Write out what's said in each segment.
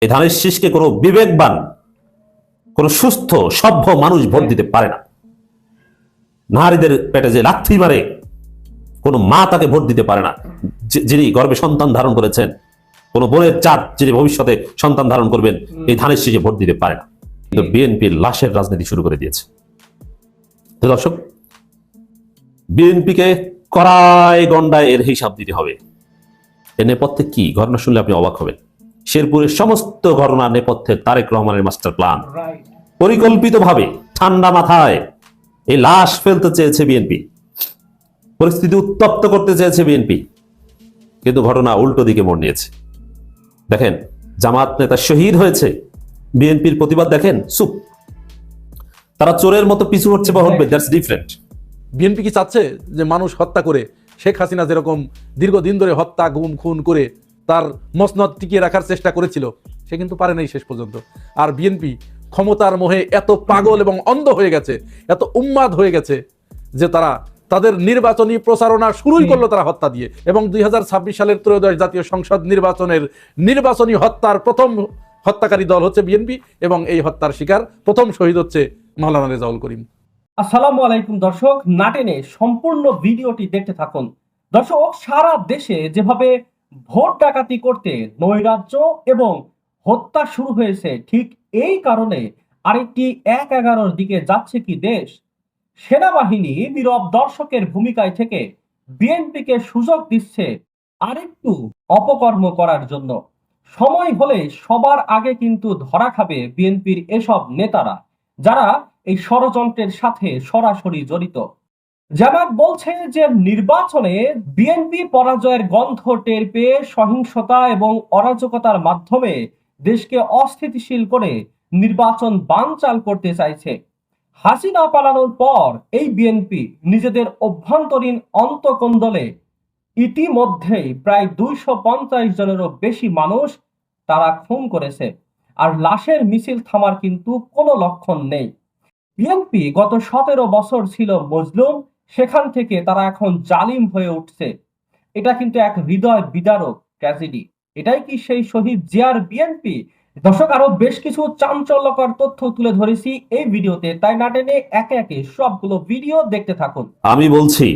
এই ধানের শীষকে কোনো বিবেকবান, কোন সুস্থ সভ্য মানুষ ভোট দিতে পারে না। নারীদের পেটে যে লাথি মারে কোন মা তাকে ভোট দিতে পারে না। যিনি গর্ভে সন্তান ধারণ করেছেন, কোন বোনের চাঁদ যিনি ভবিষ্যতে সন্তান ধারণ করবেন, এই ধানের শীষে ভোট দিতে পারে না। কিন্তু বিএনপির লাশের রাজনীতি শুরু করে দিয়েছে। তো দর্শক, বিএনপিকে কড়ায় গন্ডায় এর হিসাব দিতে হবে। এর নেপথ্যে কি ঘটনা শুনলে আপনি অবাক হবেন। শেরপুরের সমস্ত ঘটনা নেপথ্যে তারেক রহমানের মাস্টার প্ল্যান। পরিকল্পিতভাবে ঠান্ডা মাথায় এই লাশ ফেলতে চেয়েছে বিএনপি, পরিস্থিতি উত্তপ্ত করতে চেয়েছে বিএনপি, কিন্তু ঘটনা উল্টো দিকে মোড় নিয়েছে। দেখেন, জামাত নেতা শহীদ হয়েছে, বিএনপির প্রতিবাদ দেখেন চুপ। তারা চোরের মতো পিছু হচ্ছে বা হটবে, দ্যাটস ডিফারেন্ট। বিএনপি কি চাচ্ছে যে মানুষ হত্যা করে, শেখ হাসিনা যেরকম দীর্ঘদিন ধরে হত্যা গুম খুন করে তার মসনদ টিকিয়ে রাখার চেষ্টা করেছিল, সে কিন্তু পারে নাই শেষ পর্যন্ত। আর বিএনপি ক্ষমতার মোহে এত পাগল এবং অন্ধ হয়ে গেছে, এত উন্মাদ হয়ে গেছে যে তারা তাদের নির্বাচনী প্রচারণা শুরুই করলো তারা হত্যা দিয়ে। এবং 2026 সালের ত্রয়োদশ জাতীয় সংসদ নির্বাচনের নির্বাচনী হত্যার প্রথম হত্যাকারী দল হচ্ছে বিএনপি, এবং এই হত্যার শিকার প্রথম শহীদ হচ্ছে মাওলানা রেজাউল করিম। আসসালামু আলাইকুম দর্শক, না টেনে সম্পূর্ণ ভিডিওটি দেখতে থাকুন। দর্শক, সারা দেশে যেভাবে ভোট ডাকাতি করতে নৈরাজ্য এবং হত্যা শুরু হয়েছে, ঠিক এই কারণে আরেকটি 1-11 দিকে যাচ্ছে কি দেশ। সেনাবাহিনী নীরব দর্শকের ভূমিকায় থেকে বিএনপিকে সুযোগ দিচ্ছে আরেকটু অপকর্ম করার জন্য। সময় হলে সবার আগে কিন্তু ধরা খাবে বিএনপির এসব নেতারা, যারা এই ষড়যন্ত্রের সাথে সরাসরি জড়িত। জামাত বলছে যে নির্বাচনে বিএনপি পরাজয়ের গন্ধ টের পেয়ে সহিংসতা এবং অরাজকতার মাধ্যমে দেশকে অস্থিতিশীল করে নির্বাচন বানচাল করতে চাইছে। হাসিনা পালানোর পর এই বিএনপি নিজেদের অভ্যন্তরীণ অন্তকোন্দলে ইতিমধ্যেই প্রায় 250 জনেরও বেশি মানুষ তারা খুন করেছে, আর লাশের মিছিল থামার কিন্তু কোনো লক্ষণ নেই। বিএনপি গত 17 বছর ছিল মজলুম, সেখান থেকে তারা এখন জালিম হয়ে উঠছে। এটা কিন্তু এক হৃদয় বিদারক ট্র্যাজেডি। এটাই কি সেই শহীদ জিয়ার বিএনপি? দর্শক, আরো বেশ কিছু চাঞ্চল্যকর তথ্য তুলে ধরেছি এই ভিডিওতে, তাই না টেনে একে একে সবগুলো ভিডিও দেখতে থাকুন। আমি বলছি,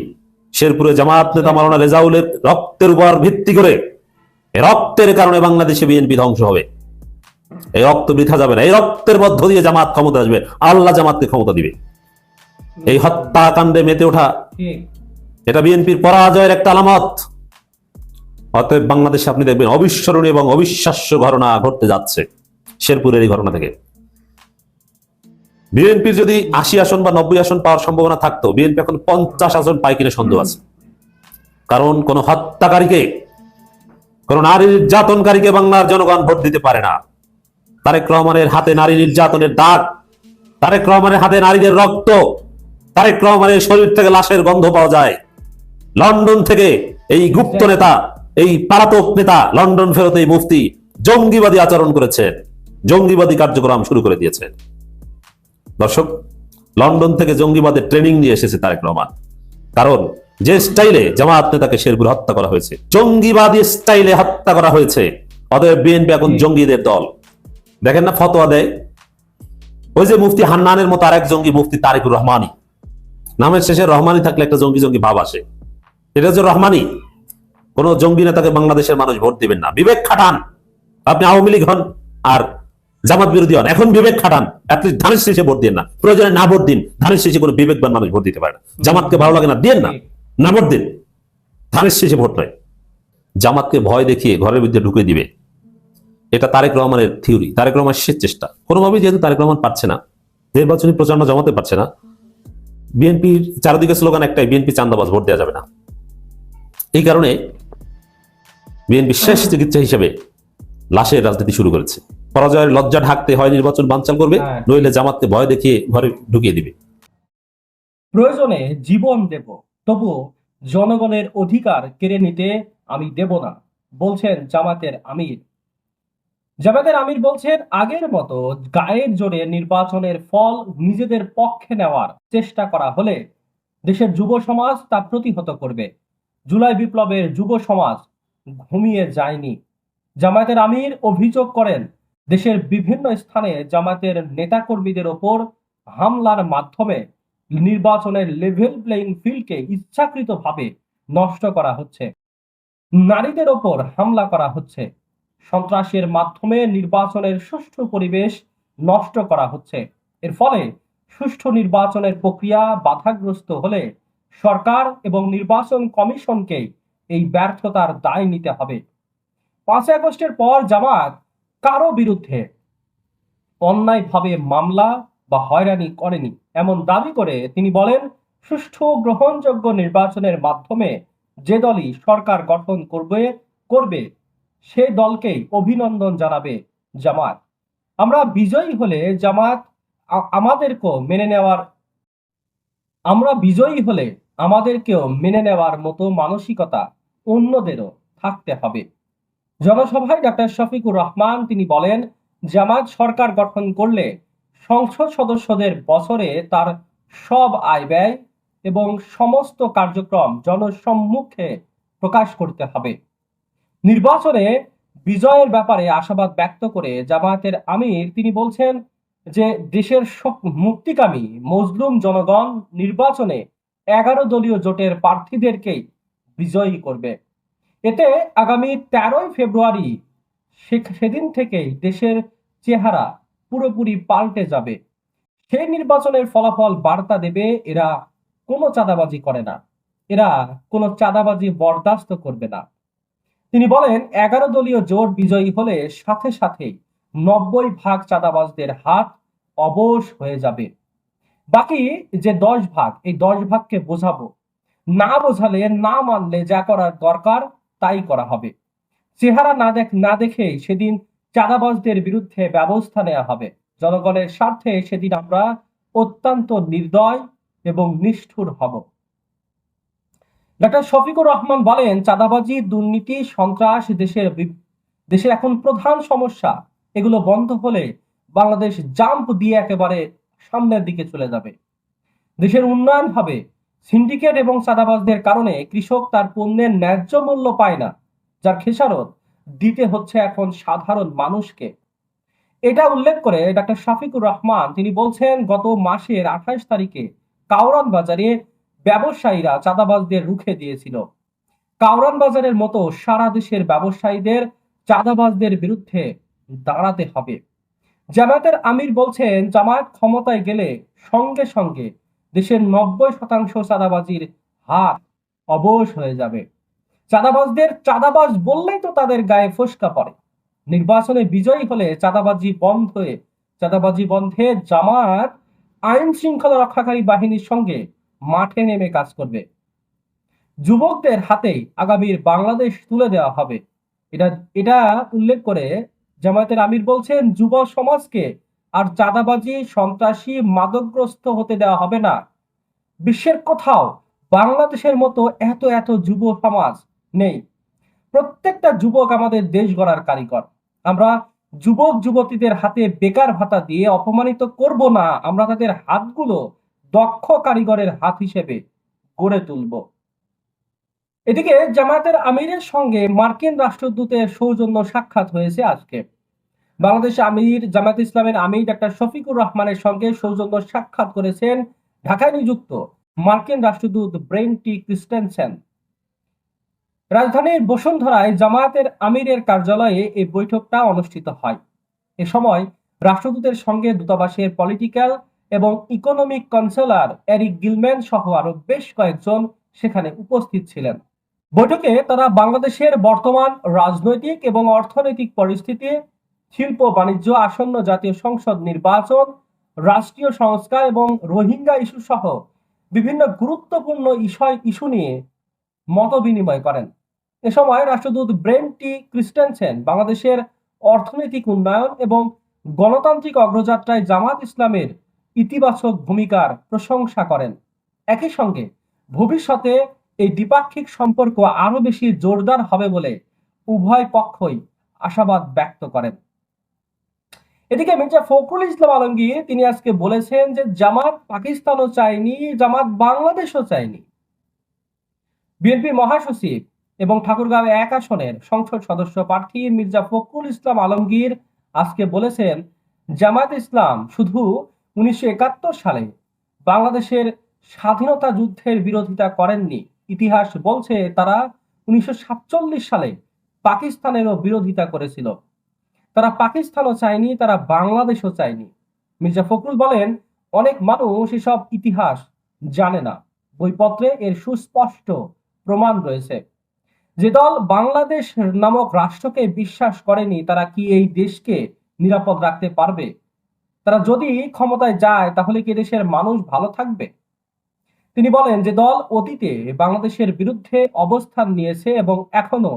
শেরপুরে জামাত নেতা মাওলানা রেজাউলের রক্তের উপর ভিত্তি করে, রক্তের কারণে বাংলাদেশে বিএনপি ধ্বংস হবে। এই রক্ত বৃথা যাবে না। এই রক্তের মধ্য দিয়ে জামাত ক্ষমতা আসবে, আল্লাহ জামাতকে ক্ষমতা দিবে। এই হত্যাকাণ্ডে মেতে ওঠা, এটা বিএনপির পরাজয়ের একটা আলামত। অতএব বাংলাদেশে আপনি দেখবেন অবিস্মরণীয় এবং অবিশ্বাস্য ঘটনা ঘটতে যাচ্ছে শেরপুরের এই ঘটনা থেকে। বিএনপির যদি 80 আসন বা 90 আসন পাওয়ার সম্ভাবনা থাকতো, বিএনপি এখন 50 আসন পায় কিনা সন্দেহ আছে। কারণ কোন হত্যাকারীকে, কোন নারী নির্যাতনকারীকে বাংলার জনগণ ভোট দিতে পারে না। তারেক রহমানের হাতে নারী নির্যাতনের দাগ, তারেক রহমানের হাতে নারীদের রক্ত, তারেক রহমানের শরীর থেকে লাশের গন্ধ পাওয়া যায়। লন্ডন থেকে এই গুপ্ত নেতা, এই পলাতক নেতা, লন্ডন ফেরত এই মুফতি জঙ্গিবাদী আচরণ করেছেন, জঙ্গিবাদী কার্যক্রম শুরু করে দিয়েছেন। দর্শক, লন্ডন থেকে জঙ্গিবাদের ট্রেনিং নিয়ে এসেছে তারেক রহমান। কারণ যে স্টাইলে জামাত নেতাকে শেরপুরে হত্যা করা হয়েছে, জঙ্গিবাদী স্টাইলে হত্যা করা হয়েছে। অতএব বিএনপি এখন জঙ্গিদের দল। দেখেন না, ফতোয়া দেয় ওই যে মুফতি হান্নানের মতো আরেক জঙ্গি মুফতি তারেকুর রহমানি, নামের শেষে রহমানি থাকলে একটা জঙ্গি জঙ্গি ভাব আসে। এটা হচ্ছে রহমানি। কোন জঙ্গি নেতাকে বাংলাদেশের মানুষ ভোট দিবেন না। বিবেক খাটান। আপনি আওয়ামী লীগ হন আর জামাত বিরোধী হন, এখন বিবেক খাটান। অ্যাটলিস্ট ধানের শীষে ভোট দিন না, প্রয়োজনে না ভোট দিন। ধানের শীষে কোনো বিবেকবান মানুষ ভোট দিতে পারে না। জামাতকে ভালো লাগে না, দিন না, না ভোট দিন। ধানের শীষে ভোট নয়। জামাতকে ভয় দেখিয়ে ঘরের মধ্যে ঢুকে দিবে, এটা তারেক রহমানের থিওরি। তারেক রহমান শেষ চেষ্টা কোনোভাবেই, যেহেতু তারেক রহমান পারছে না, নির্বাচনী প্রচারণা জমাতে পারছে না, বিএনপির চারদিকে স্লোগান একটাই, বিএনপি চান্দাবাজ, ভোট দেওয়া যাবে না। এই কারণে বিএনপি শেষ চিকিৎসা হিসেবে লাশের রাজনীতি শুরু করেছে। পরাজয়ের লজ্জা ঢাকতে হয় নির্বাচন বানচাল করবে, নইলে জামাতকে ভয় দেখিয়ে ঘরে ঢুকিয়ে দিবে। প্রয়োজনে জীবন দেব, তবু জনগণের অধিকার কেড়ে নিতে আমি দেব না, বলছেন জামাতের আমির। জামাতের আমির বলছেন, আগের মতো গায়ের জোরে নির্বাচনের ফল নিজেদের পক্ষে নেওয়ার চেষ্টা করা হলে দেশের যুব সমাজ তা প্রতিহত করবে। জুলাই বিপ্লবের যুব সমাজ ঘুমিয়ে যায়নি। জামায়াতের আমির অভিযোগ করেন, দেশের বিভিন্ন স্থানে জামায়াতের নেতাকর্মীদের ওপর হামলার মাধ্যমে নির্বাচনের লেভেল প্লেইং ফিল্ডকে ইচ্ছাকৃতভাবে নষ্ট করা হচ্ছে। নারীদের ওপর হামলা করা হচ্ছে। সন্ত্রাসের মাধ্যমে নির্বাচনের সুষ্ঠু পরিবেশ নষ্ট করা হচ্ছে। এর ফলে সুষ্ঠু নির্বাচনের প্রক্রিয়া বাধাগ্রস্ত হলে সরকার এবং নির্বাচন কমিশনকে এই ব্যর্থতার দায় নিতে হবে। 5 আগস্টের পর জামায়াত কারো বিরুদ্ধে অন্যায়ভাবে মামলা বা হয়রানি করেনি এমন দাবি করে তিনি বলেন, সুষ্ঠু গ্রহণযোগ্য নির্বাচনের মাধ্যমে যে দলই সরকার গঠন করবে সে দলকেই অভিনন্দন জানাবে জামায়াত। আমরা বিজয়ী হলে জামায়াত আমাদেরকেও মেনে নেওয়ার মতো মানসিকতা অন্যদেরও থাকতে হবে। জনসভায় ডক্টর শফিকুর রহমান তিনি বলেন, জামায়াত সরকার গঠন করলে সংসদ সদস্যদের বছরে তার সব আয় ব্যয় এবং সমস্ত কার্যক্রম জনসম্মুখে প্রকাশ করতে হবে। নির্বাচনে বিজয়ের ব্যাপারে আশাবাদ ব্যক্ত করে জামায়াতের আমির তিনি বলছেন যে দেশের মুক্তিকামী মজলুম জনগণ নির্বাচনে 11 দলীয় জোটের প্রার্থীদেরকেই বিজয়ী করবে। এতে আগামী 13ই ফেব্রুয়ারি সেদিন থেকেই দেশের চেহারা পুরোপুরি পাল্টে যাবে। সেই নির্বাচনের ফলাফল বার্তা দেবে এরা কোনো চাঁদাবাজি করে না, এরা কোনো চাঁদাবাজি বরদাস্ত করবে না। তিনি বলেন, 11 দলীয় জোট বিজয়ী হলে সাথে সাথেই 90% চাঁদাবাজদের হাত অবশ হয়ে যাবে। বাকি যে 10 ভাগ, এই 10 ভাগকে বোঝাবো, না বোঝালে না মানলে যা করার দরকার তাই করা হবে। চেহারা না দেখেই সেদিন চাঁদাবাজদের বিরুদ্ধে ব্যবস্থা নেওয়া হবে। জনগণের স্বার্থে সেদিন আমরা অত্যন্ত নির্দয় এবং নিষ্ঠুর হব। ডক্টর শফিকুর রহমান বলেন, চাঁদাবাজি, দুর্নীতি, সন্ত্রাস দেশের এখন প্রধান সমস্যা। এগুলো বন্ধ হলে বাংলাদেশ জাম্প দিয়ে একেবারে সামনের দিকে চলে যাবে। দেশের উন্নয়ন হবে। সিন্ডিকেট এবং চাঁদাবাজদের কারণে কৃষক তার পণ্যের ন্যায্য মূল্য পায় না, যার খেসারত দিতে হচ্ছে এখন সাধারণ মানুষকে। এটা উল্লেখ করে ডক্টর শফিকুর রহমান তিনি বলছেন, গত মাসের 28 তারিখে কাউরান বাজারে ব্যবসায়ীরা চাঁদাবাজদের রুখে দিয়েছিল। কাউরান বাজারের মতো সারা দেশের ব্যবসায়ীদের চাঁদাবাজদের বিরুদ্ধে দাঁড়াতে হবে। জামায়াতের আমির বলছেন, জামায়াত ক্ষমতায় গেলে সঙ্গে সঙ্গে দেশের 90% চাঁদাবাজির হাত অবশ হয়ে যাবে। চাঁদাবাজদের চাঁদাবাজ বললেই তো তাদের গায়ে ফোস্কা পড়ে। নির্বাচনে বিজয়ী হলে চাঁদাবাজি বন্ধে জামায়াত আইন শৃঙ্খলা রক্ষাকারী বাহিনীর সঙ্গে মাঠে নেমে কাজ করবে। যুবকদের হাতেই আগামীর বাংলাদেশ তুলে দেওয়া হবে। এটা উল্লেখ করে জামায়াতের আমির বলছেন, যুব সমাজকে আর চাঁদাবাজি, সন্ত্রাসী, মাদকগ্রস্ত হতে দেওয়া হবে না। বিশ্বের কোথাও বাংলাদেশের মতো এত যুব সমাজ নেই। প্রত্যেকটা যুবক আমাদের দেশ গড়ার কারিগর। আমরা যুবক যুবতীদের হাতে বেকার ভাতা দিয়ে অপমানিত করব না, আমরা তাদের হাতগুলো দক্ষ কারিগরের হাত হিসেবে গড়ে তুলব। এদিকে জামায়াতের আমিরের সঙ্গে মার্কিন রাষ্ট্রদূতের সৌজন্য সাক্ষাৎ হয়েছে আজকে। বাংলাদেশ জামায়াত ইসলামের আমির ডক্টর শফিকুর রহমানের সঙ্গে সৌজন্য সাক্ষাৎ করেছেন ঢাকায় নিযুক্ত মার্কিন রাষ্ট্রদূত ব্রেন টি ক্রিস্টেনসেন। রাজধানীর বসুন্ধরায় জামায়াতের আমিরের কার্যালয়ে এই বৈঠকটা অনুষ্ঠিত হয়। এ সময় রাষ্ট্রদূতের সঙ্গে দূতাবাসের পলিটিক্যাল এবং ইকোনমিক কাউন্সিলর এরিক গিলম্যান সহ আরো বেশ কয়েকজন সেখানে উপস্থিত ছিলেন। বৈঠকে তারা বাংলাদেশের বর্তমান রাজনৈতিক এবং অর্থনৈতিক পরিস্থিতি, শিল্প বাণিজ্য, আসন্ন জাতীয় সংসদ নির্বাচন, রাষ্ট্রীয় সংস্কার এবং রোহিঙ্গা ইস্যু সহ বিভিন্ন গুরুত্বপূর্ণ ইস্যু নিয়ে মত বিনিময় করেন। এ সময় রাষ্ট্রদূত ব্রেন টি ক্রিস্টেনসেন বাংলাদেশের অর্থনৈতিক উন্নয়ন এবং গণতান্ত্রিক অগ্রযাত্রায় জামাত ইসলামের ইতিবাচক ভূমিকার প্রশংসা করেন। একই সঙ্গে ভবিষ্যতে এই দ্বিপাক্ষিক সম্পর্ক আরো বেশি জোরদার হবে বলে উভয় পক্ষই আশাবাদ ব্যক্ত করেন। এদিকে মির্জা ফখরুল ইসলাম আলমগীর তিনি আজকে বলেছেন যে জামাত পাকিস্তানও চায়নি, জামাত বাংলাদেশও চায়নি। বিএনপি মহাসচিব এবং ঠাকুরগাঁও 1 আসনের সংসদ সদস্য প্রার্থী মির্জা ফখরুল ইসলাম আলমগীর আজকে বলেছেন জামায়াত ইসলাম শুধু 1971 সালে বাংলাদেশের স্বাধীনতা যুদ্ধের বিরোধিতা করেননি, ইতিহাস বলছে তারা 1947 সালে পাকিস্তানেরও বিরোধিতা করেছিল। তারা পাকিস্তানও চায়নি, তারা বাংলাদেশও চায়নি। মির্জা ফখরুল বলেন অনেক মানুষ এসব ইতিহাস জানে না, বইপত্রে এর সুস্পষ্ট প্রমাণ রয়েছে। যে দল বাংলাদেশ নামক রাষ্ট্রকে বিশ্বাস করেনি তারা কি এই দেশকে নিরাপদ রাখতে পারবে? তারা যদি ক্ষমতায় যায় তাহলে কি দেশের মানুষ ভালো থাকবে? তিনি বলেন যে দল অতীতে বাংলাদেশের বিরুদ্ধে অবস্থান নিয়েছে এবং এখনো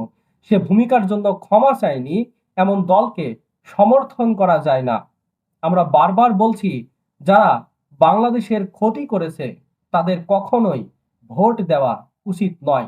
সে ভূমিকার জন্য ক্ষমা চায়নি, এমন দলকে সমর্থন করা যায় না। আমরা বারবার বলছি, যারা বাংলাদেশের ক্ষতি করেছে তাদের কখনোই ভোট দেওয়া উচিত নয়।